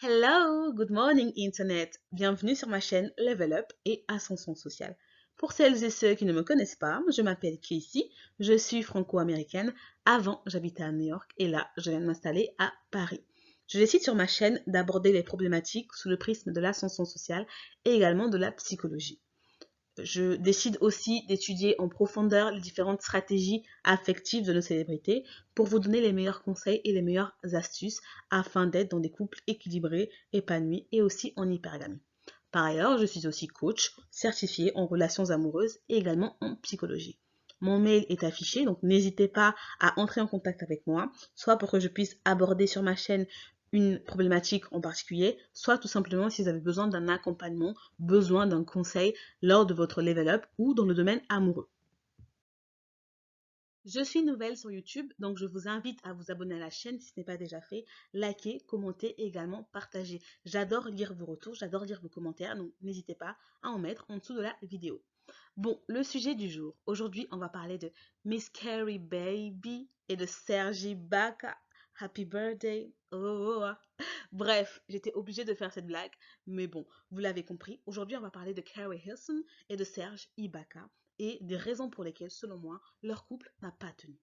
Hello, good morning Internet. Bienvenue sur ma chaîne Level Up et Ascension Sociale. Pour celles et ceux qui ne me connaissent pas, je m'appelle Casey, je suis franco-américaine. Avant, j'habitais à New York et là, je viens de m'installer à Paris. Je décide sur ma chaîne d'aborder les problématiques sous le prisme de l'ascension sociale et également de la psychologie. Je décide aussi d'étudier en profondeur les différentes stratégies affectives de nos célébrités pour vous donner les meilleurs conseils et les meilleures astuces afin d'être dans des couples équilibrés, épanouis et aussi en hypergamie. Par ailleurs, je suis aussi coach certifié en relations amoureuses et également en psychologie. Mon mail est affiché, donc n'hésitez pas à entrer en contact avec moi, soit pour que je puisse aborder sur ma chaîne une problématique en particulier, soit tout simplement si vous avez besoin d'un accompagnement, besoin d'un conseil lors de votre level up ou dans le domaine amoureux. Je suis nouvelle sur YouTube, donc je vous invite à vous abonner à la chaîne si ce n'est pas déjà fait, liker, commenter et également partager. J'adore lire vos retours, j'adore lire vos commentaires, donc n'hésitez pas à en mettre en dessous de la vidéo. Bon, le sujet du jour. Aujourd'hui, on va parler de Miss Carrie Baby et de Serge Ibaka. Happy birthday. Oh. Bref, j'étais obligée de faire cette blague, mais bon, vous l'avez compris. Aujourd'hui, on va parler de Carrie Hilson et de Serge Ibaka et des raisons pour lesquelles, selon moi, leur couple n'a pas tenu.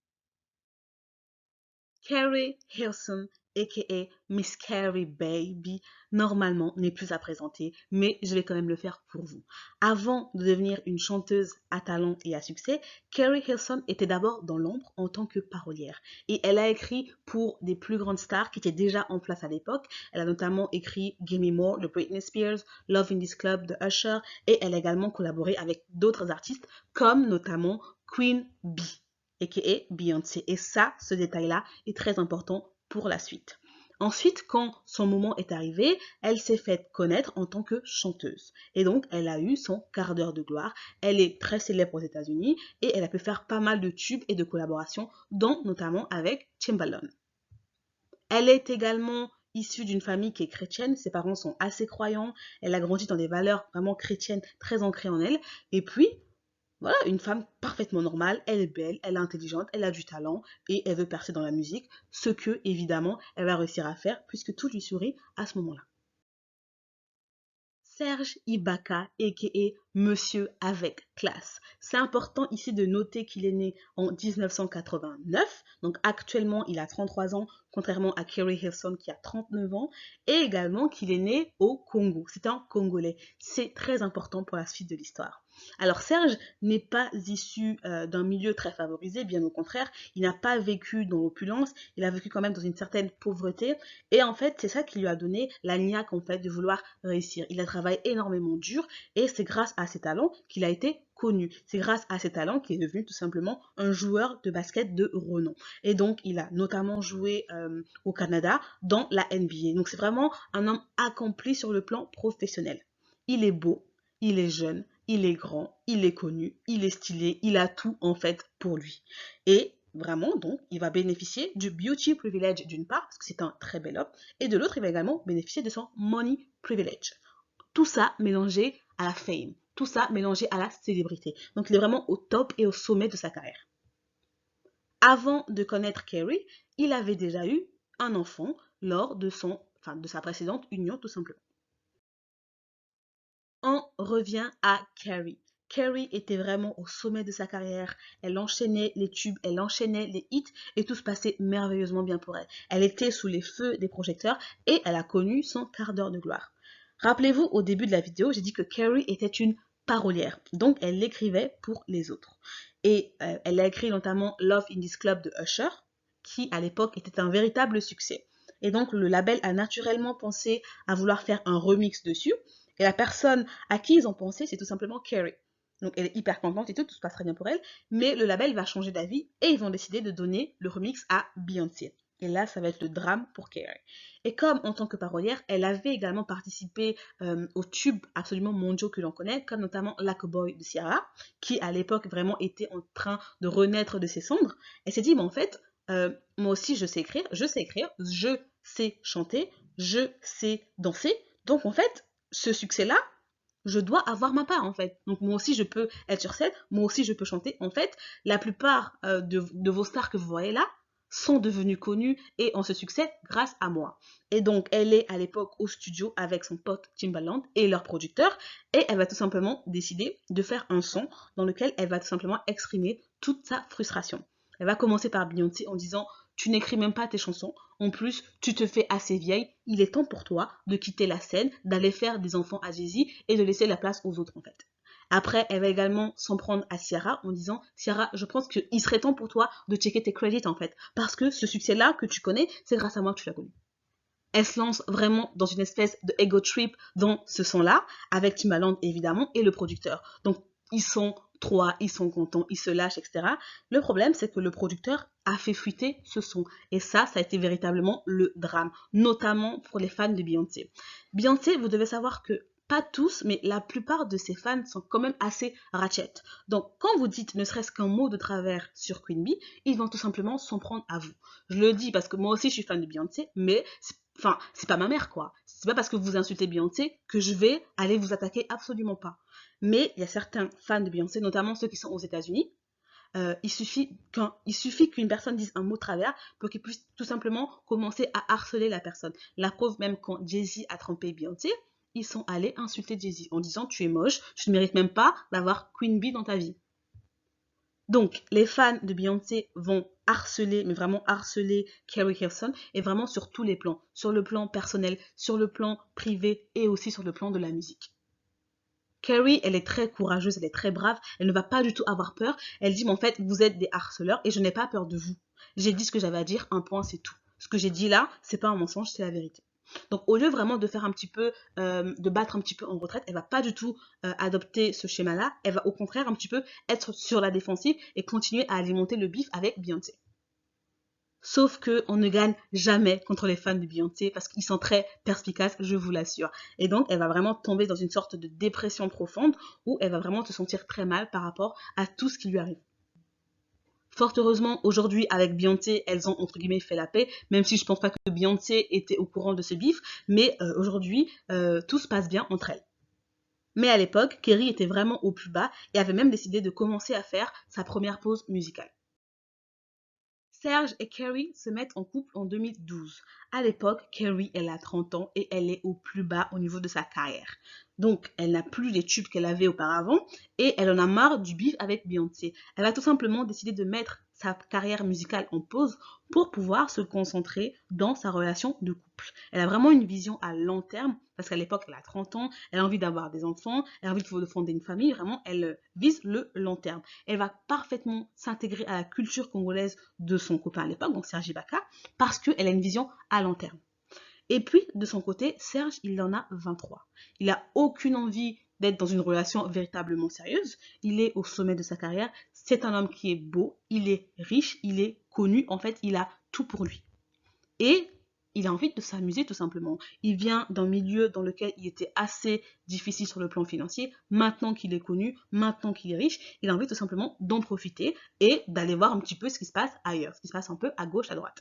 Carrie Hilson, aka Miss Carrie Baby, normalement n'est plus à présenter, mais je vais quand même le faire pour vous. Avant de devenir une chanteuse à talent et à succès, Carrie Hilson était d'abord dans l'ombre en tant que parolière. Et elle a écrit pour des plus grandes stars qui étaient déjà en place à l'époque. Elle a notamment écrit Gimme More de Britney Spears, Love in This Club de Usher, et elle a également collaboré avec d'autres artistes comme notamment Queen Bee, aka Beyoncé. Et ça, ce détail-là est très important pour la suite. Ensuite, quand son moment est arrivé, elle s'est faite connaître en tant que chanteuse. Et donc, elle a eu son quart d'heure de gloire. Elle est très célèbre aux États-Unis et elle a pu faire pas mal de tubes et de collaborations, dont notamment avec Timbaland. Elle est également issue d'une famille qui est chrétienne. Ses parents sont assez croyants. Elle a grandi dans des valeurs vraiment chrétiennes très ancrées en elle. Et puis, voilà, une femme parfaitement normale, elle est belle, elle est intelligente, elle a du talent et elle veut percer dans la musique, ce que, évidemment, elle va réussir à faire puisque tout lui sourit à ce moment-là. Serge Ibaka, a.k.a. Monsieur avec classe. C'est important ici de noter qu'il est né en 1989, donc actuellement il a 33 ans, contrairement à Carrie Hilson qui a 39 ans, et également qu'il est né au Congo. C'est un Congolais. C'est très important pour la suite de l'histoire. Alors Serge n'est pas issu d'un milieu très favorisé, bien au contraire, il n'a pas vécu dans l'opulence, il a vécu quand même dans une certaine pauvreté, et en fait c'est ça qui lui a donné la niaque en fait de vouloir réussir. Il a travaillé énormément dur et c'est grâce à ses talents qu'il a été connu. C'est grâce à ses talents qu'il est devenu tout simplement un joueur de basket de renom. Et donc il a notamment joué au Canada dans la NBA. Donc c'est vraiment un homme accompli sur le plan professionnel. Il est beau, il est jeune, il est grand, il est connu, il est stylé, il a tout en fait pour lui. Et vraiment, donc, il va bénéficier du beauty privilege d'une part, parce que c'est un très bel homme, et de l'autre, il va également bénéficier de son money privilege. Tout ça mélangé à la fame, tout ça mélangé à la célébrité. Donc, il est vraiment au top et au sommet de sa carrière. Avant de connaître Carrie, il avait déjà eu un enfant lors de sa précédente union, tout simplement. On revient à Carrie. Carrie était vraiment au sommet de sa carrière. Elle enchaînait les tubes, elle enchaînait les hits et tout se passait merveilleusement bien pour elle. Elle était sous les feux des projecteurs et elle a connu son quart d'heure de gloire. Rappelez-vous, au début de la vidéo, j'ai dit que Carrie était une parolière. Donc, elle l'écrivait pour les autres. Et elle a écrit notamment Love in This Club de Usher, qui à l'époque était un véritable succès. Et donc, le label a naturellement pensé à vouloir faire un remix dessus. Et la personne à qui ils ont pensé, c'est tout simplement Carrie. Donc elle est hyper contente et tout se passe très bien pour elle. Mais le label va changer d'avis et ils vont décider de donner le remix à Beyoncé. Et là, ça va être le drame pour Carrie. Et comme en tant que parolière, elle avait également participé aux tubes absolument mondiaux que l'on connaît, comme notamment Like a Boy de Ciara, qui à l'époque vraiment était en train de renaître de ses cendres. Elle s'est dit, mais en fait, moi aussi je sais écrire, je sais chanter, je sais danser. Donc en fait, ce succès-là, je dois avoir ma part en fait. Donc moi aussi je peux être sur scène, moi aussi je peux chanter. En fait, la plupart de vos stars que vous voyez là sont devenus connus et ont ce succès grâce à moi. Et donc, elle est à l'époque au studio avec son pote Timbaland et leur producteur, et elle va tout simplement décider de faire un son dans lequel elle va tout simplement exprimer toute sa frustration. Elle va commencer par Beyoncé en disant « Tu n'écris même pas tes chansons, en plus, tu te fais assez vieille, il est temps pour toi de quitter la scène, d'aller faire des enfants à Jay-Z et de laisser la place aux autres en fait. » Après, elle va également s'en prendre à Ciara en disant « Ciara, je pense qu'il serait temps pour toi de checker tes crédits en fait, parce que ce succès-là que tu connais, c'est grâce à moi que tu l'as connu. » Elle se lance vraiment dans une espèce de ego trip dans ce son-là, avec Timbaland évidemment et le producteur. Donc, ils sont trois, ils sont contents, ils se lâchent, etc. Le problème, c'est que le producteur a fait fuiter ce son. Et ça a été véritablement le drame, notamment pour les fans de Beyoncé. Beyoncé, vous devez savoir que pas tous, mais la plupart de ses fans sont quand même assez ratchet. Donc, quand vous dites ne serait-ce qu'un mot de travers sur Queen Bee, ils vont tout simplement s'en prendre à vous. Je le dis parce que moi aussi je suis fan de Beyoncé, mais c'est pas ma mère quoi. C'est pas parce que vous insultez Beyoncé que je vais aller vous attaquer, absolument pas. Mais il y a certains fans de Beyoncé, notamment ceux qui sont aux États-Unis. Il suffit qu'une personne dise un mot de travers pour qu'ils puissent tout simplement commencer à harceler la personne. La preuve, même quand Jay-Z a trompé Beyoncé, ils sont allés insulter Jay-Z en disant tu es moche, tu ne mérites même pas d'avoir Queen Bee dans ta vie. Donc, les fans de Beyoncé vont harceler, mais vraiment harceler Keri Hilson, et vraiment sur tous les plans, sur le plan personnel, sur le plan privé et aussi sur le plan de la musique. Keri, elle est très courageuse, elle est très brave, elle ne va pas du tout avoir peur. Elle dit, mais en fait, vous êtes des harceleurs et je n'ai pas peur de vous. J'ai dit ce que j'avais à dire, un point, c'est tout. Ce que j'ai dit là, c'est pas un mensonge, c'est la vérité. Donc, au lieu vraiment de faire un petit peu, de battre un petit peu en retraite, elle va pas du tout adopter ce schéma-là. Elle va au contraire un petit peu être sur la défensive et continuer à alimenter le bif avec Beyoncé. Sauf qu'on ne gagne jamais contre les fans de Beyoncé parce qu'ils sont très perspicaces, je vous l'assure. Et donc, elle va vraiment tomber dans une sorte de dépression profonde où elle va vraiment se sentir très mal par rapport à tout ce qui lui arrive. Fort heureusement, aujourd'hui, avec Beyoncé, elles ont, entre guillemets, fait la paix, même si je pense pas que Beyoncé était au courant de ce bif, mais aujourd'hui, tout se passe bien entre elles. Mais à l'époque, Keri était vraiment au plus bas et avait même décidé de commencer à faire sa première pause musicale. Serge et Keri se mettent en couple en 2012. À l'époque, Keri, elle a 30 ans et elle est au plus bas au niveau de sa carrière. Donc, elle n'a plus les tubes qu'elle avait auparavant et elle en a marre du bif avec Beyoncé. Elle a tout simplement décidé de mettre sa carrière musicale en pause pour pouvoir se concentrer dans sa relation de couple. Elle a vraiment une vision à long terme parce qu'à l'époque, elle a 30 ans, elle a envie d'avoir des enfants, elle a envie de fonder une famille. Vraiment, elle vise le long terme. Elle va parfaitement s'intégrer à la culture congolaise de son copain à l'époque, donc Serge Ibaka, parce qu'elle a une vision à long terme. Et puis, de son côté, Serge, il en a 23. Il n'a aucune envie d'être dans une relation véritablement sérieuse. Il est au sommet de sa carrière. C'est un homme qui est beau, il est riche, il est connu. En fait, il a tout pour lui. Et il a envie de s'amuser tout simplement. Il vient d'un milieu dans lequel il était assez difficile sur le plan financier. Maintenant qu'il est connu, maintenant qu'il est riche, il a envie tout simplement d'en profiter et d'aller voir un petit peu ce qui se passe ailleurs, ce qui se passe un peu à gauche, à droite.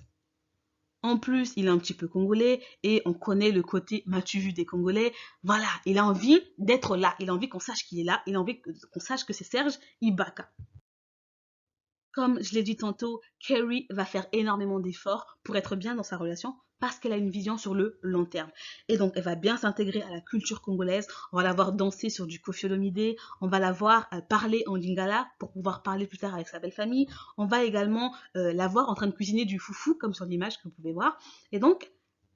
En plus, il est un petit peu congolais et on connaît le côté m'as-tu vu des Congolais. Voilà, il a envie d'être là, il a envie qu'on sache qu'il est là, il a envie qu'on sache que c'est Serge Ibaka. Comme je l'ai dit tantôt, Keri va faire énormément d'efforts pour être bien dans sa relation parce qu'elle a une vision sur le long terme. Et donc, elle va bien s'intégrer à la culture congolaise. On va la voir danser sur du Koffi Olomide. On va la voir parler en lingala pour pouvoir parler plus tard avec sa belle famille. On va également la voir en train de cuisiner du foufou, comme sur l'image que vous pouvez voir. Et donc,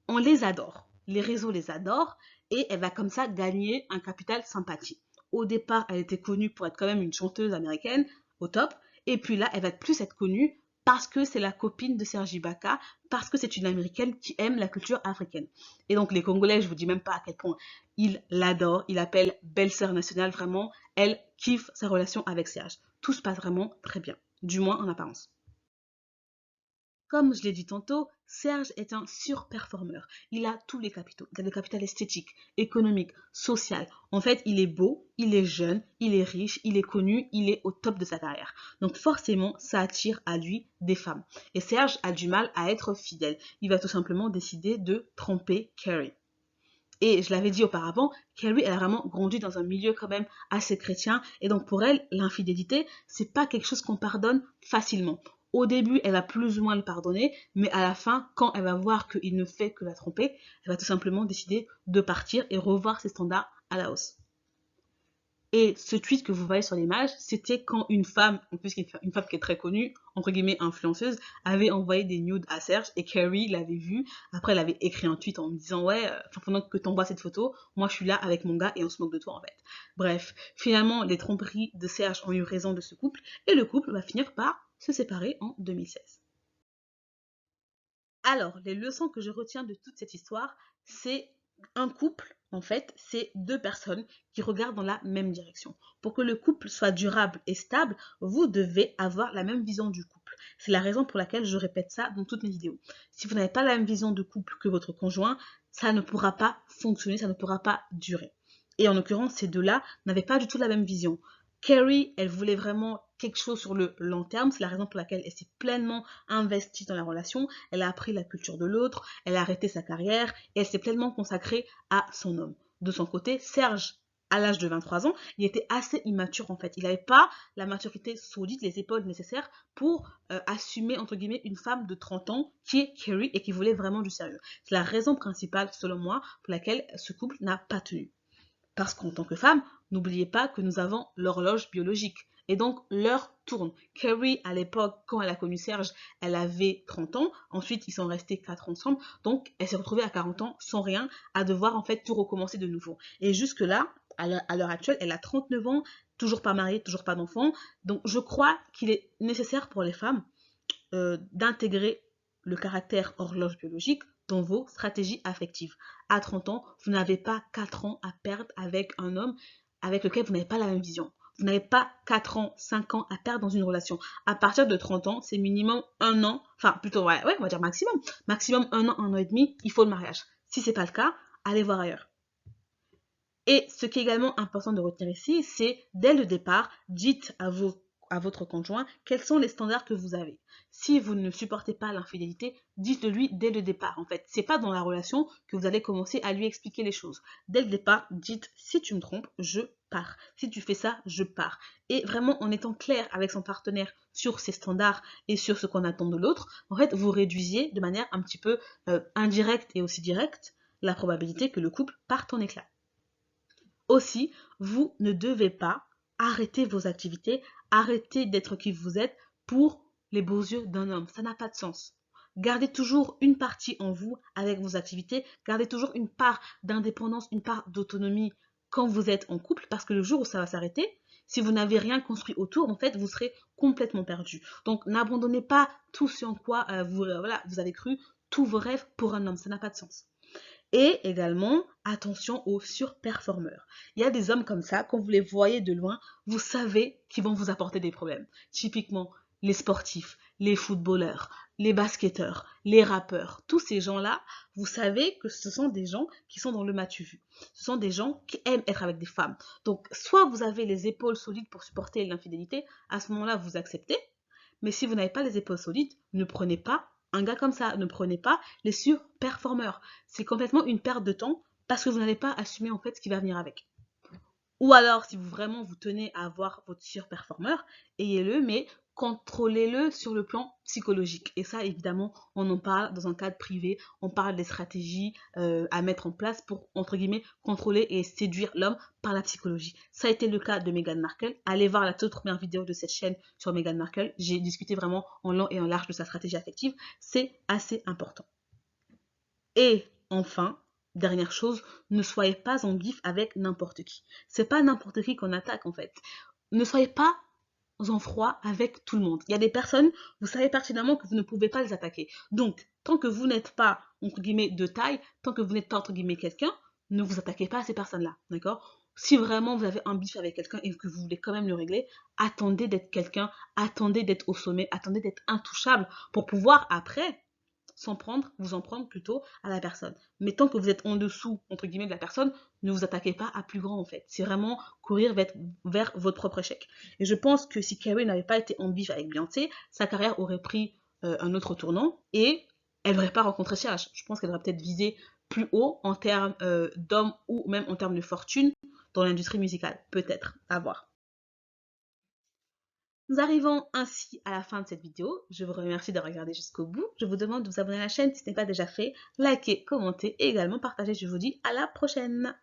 on les adore. Les réseaux les adorent. Et elle va comme ça gagner un capital sympathie. Au départ, elle était connue pour être quand même une chanteuse américaine au top. Et puis là, elle va plus être connue parce que c'est la copine de Serge Ibaka, parce que c'est une américaine qui aime la culture africaine. Et donc les Congolais, je vous dis même pas à quel point ils l'adorent, ils l'appellent belle-sœur nationale, vraiment, elle kiffe sa relation avec Serge. Tout se passe vraiment très bien, du moins en apparence. Comme je l'ai dit tantôt, Serge est un surperformeur. Il a tous les capitaux. Il a le capital esthétique, économique, social. En fait, il est beau, il est jeune, il est riche, il est connu, il est au top de sa carrière. Donc forcément, ça attire à lui des femmes. Et Serge a du mal à être fidèle. Il va tout simplement décider de tromper Keri. Et je l'avais dit auparavant, Keri, elle a vraiment grandi dans un milieu quand même assez chrétien. Et donc pour elle, l'infidélité, c'est pas quelque chose qu'on pardonne facilement. au début, elle va plus ou moins le pardonner, mais à la fin, quand elle va voir qu'il ne fait que la tromper, elle va tout simplement décider de partir et revoir ses standards à la hausse. Et ce tweet que vous voyez sur l'image, c'était quand une femme, en plus une femme qui est très connue, entre guillemets influenceuse, avait envoyé des nudes à Serge et Carrie l'avait vu. Après, elle avait écrit un tweet en me disant ouais, pendant que t'envoies cette photo, moi je suis là avec mon gars et on se moque de toi en fait. Bref, finalement, les tromperies de Serge ont eu raison de ce couple et le couple va finir par se séparer en 2016. Alors, les leçons que je retiens de toute cette histoire, c'est un couple, en fait, c'est deux personnes qui regardent dans la même direction. Pour que le couple soit durable et stable, vous devez avoir la même vision du couple. C'est la raison pour laquelle je répète ça dans toutes mes vidéos. Si vous n'avez pas la même vision de couple que votre conjoint, ça ne pourra pas fonctionner, ça ne pourra pas durer. Et en l'occurrence, ces deux-là n'avaient pas du tout la même vision. Carrie, elle voulait vraiment quelque chose sur le long terme. C'est la raison pour laquelle elle s'est pleinement investie dans la relation. Elle a appris la culture de l'autre, elle a arrêté sa carrière et elle s'est pleinement consacrée à son homme. De son côté, Serge, à l'âge de 23 ans, il était assez immature en fait. Il n'avait pas la maturité solide, les épaules nécessaires pour assumer entre guillemets une femme de 30 ans qui est Carrie et qui voulait vraiment du sérieux. C'est la raison principale, selon moi, pour laquelle ce couple n'a pas tenu. Parce qu'en tant que femme, n'oubliez pas que nous avons l'horloge biologique. Et donc, l'heure tourne. Carrie, à l'époque, quand elle a connu Serge, elle avait 30 ans. Ensuite, ils sont restés 4 ans ensemble. Donc, elle s'est retrouvée à 40 ans sans rien, à devoir en fait tout recommencer de nouveau. Et jusque-là, à l'heure actuelle, elle a 39 ans, toujours pas mariée, toujours pas d'enfant. Donc, je crois qu'il est nécessaire pour les femmes d'intégrer le caractère horloge biologique dans vos stratégies affectives. À 30 ans, vous n'avez pas 4 ans à perdre avec un homme avec lequel vous n'avez pas la même vision. Vous n'avez pas 4 ans, 5 ans à perdre dans une relation. À partir de 30 ans, c'est minimum un an, enfin plutôt, ouais, on va dire maximum. Maximum un an et demi, il faut le mariage. Si c'est pas le cas, allez voir ailleurs. Et ce qui est également important de retenir ici, c'est dès le départ, dites à votre conjoint quels sont les standards que vous avez. Si vous ne supportez pas l'infidélité, dites-le lui dès le départ. En fait, c'est pas dans la relation que vous allez commencer à lui expliquer les choses. Dès le départ, dites si tu me trompes, je pars. Si tu fais ça, je pars. Et vraiment en étant clair avec son partenaire sur ses standards et sur ce qu'on attend de l'autre, en fait, vous réduisiez de manière un petit peu indirecte et aussi directe la probabilité que le couple parte en éclats. Aussi, vous ne devez pas arrêter vos activités, arrêter d'être qui vous êtes pour les beaux yeux d'un homme. Ça n'a pas de sens. Gardez toujours une partie en vous avec vos activités, gardez toujours une part d'indépendance, une part d'autonomie quand vous êtes en couple, parce que le jour où ça va s'arrêter, si vous n'avez rien construit autour, en fait, vous serez complètement perdu. Donc, n'abandonnez pas tout ce en quoi vous avez cru, tous vos rêves pour un homme. Ça n'a pas de sens. Et également, attention aux surperformeurs. Il y a des hommes comme ça, quand vous les voyez de loin, vous savez qu'ils vont vous apporter des problèmes. Typiquement, les sportifs, les footballeurs, les basketteurs, les rappeurs, tous ces gens-là, vous savez que ce sont des gens qui sont dans le matu vu. Ce sont des gens qui aiment être avec des femmes. Donc, soit vous avez les épaules solides pour supporter l'infidélité, à ce moment-là, vous acceptez. Mais si vous n'avez pas les épaules solides, ne prenez pas un gars comme ça. Ne prenez pas les surperformeurs. C'est complètement une perte de temps parce que vous n'allez pas assumer en fait ce qui va venir avec. Ou alors, si vous vraiment vous tenez à avoir votre surperformeur, ayez-le, mais contrôlez-le sur le plan psychologique. Et ça, évidemment, on en parle dans un cadre privé. On parle des stratégies à mettre en place pour, entre guillemets, contrôler et séduire l'homme par la psychologie. Ça a été le cas de Meghan Markle. Allez voir la toute première vidéo de cette chaîne sur Meghan Markle. J'ai discuté vraiment en long et en large de sa stratégie affective. C'est assez important. Et enfin, dernière chose, ne soyez pas en bif avec n'importe qui. C'est pas n'importe qui qu'on attaque en fait. Ne soyez pas en froid avec tout le monde. Il y a des personnes, vous savez pertinemment que vous ne pouvez pas les attaquer. Donc, tant que vous n'êtes pas, entre guillemets, de taille, tant que vous n'êtes pas, entre guillemets, quelqu'un, ne vous attaquez pas à ces personnes-là, d'accord? Si vraiment vous avez un bif avec quelqu'un et que vous voulez quand même le régler, attendez d'être quelqu'un, attendez d'être au sommet, attendez d'être intouchable pour pouvoir après vous en prendre plutôt à la personne. Mais tant que vous êtes en dessous, entre guillemets, de la personne, ne vous attaquez pas à plus grand en fait. C'est vraiment courir vers votre propre échec. Et je pense que si Carrie n'avait pas été en bif avec Beyoncé, sa carrière aurait pris un autre tournant et elle n'aurait pas rencontré Serge. Je pense qu'elle aurait peut-être visé plus haut en termes d'hommes ou même en termes de fortune dans l'industrie musicale. Peut-être, à voir. Nous arrivons ainsi à la fin de cette vidéo. Je vous remercie de regarder jusqu'au bout. Je vous demande de vous abonner à la chaîne si ce n'est pas déjà fait. Likez, commentez et également partagez. Je vous dis à la prochaine.